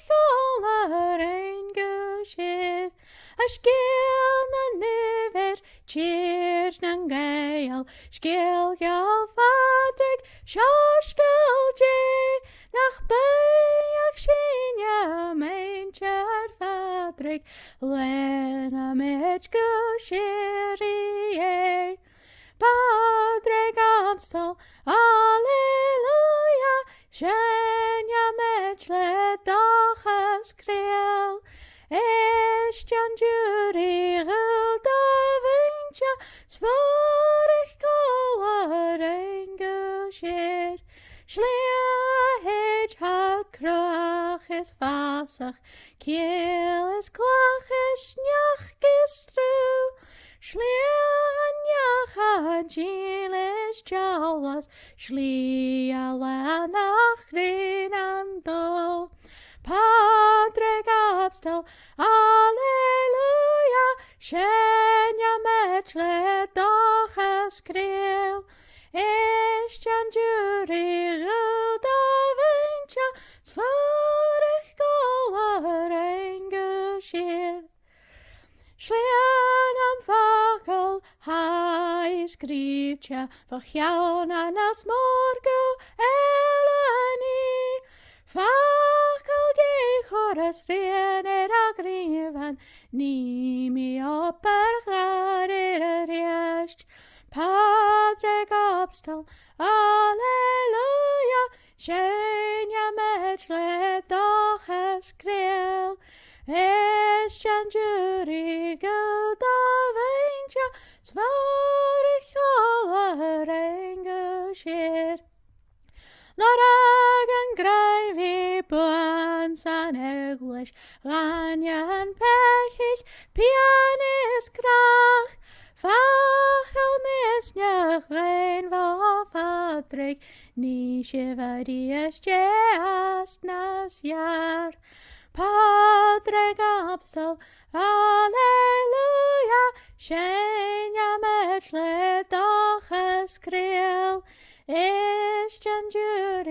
sfoill ein gcos, geal na niver, thír na geal, geal Phádraig, soiscéal Dé, nach Buíoch sinne muintir Phádraig, Leanaimis Rí. Pàdraig Abstol, Alleluia, Cheanannas dóchas geal, Éist mhuintir, soiscéal ein gcos, chruach is vasach, geal is glór éineacht geal is gealas, Leanaimis Rian. Pàdraig Abstol, Alleluia, Cheanannas dóchas geal, Éist mhuintir, soiscéal ein gcos. Fheill Pàdraig for Cheanannas Mór Leanaimis, Fheill Dé choras Rian Rian, Naomh Éist. Pàdraig Abstol, Alleluia, Cheanannas dóchas geal, Éist mhuintir, soiscéal ein gcos. Lord an greifi buan san English, Rian pechich, pianis crach, Fheill misneach rein Phádraig, ní shíor nas jaar. Pàdraig Abstol, Alleluia, Cheanannas dóchas geal, Éist mhuintir,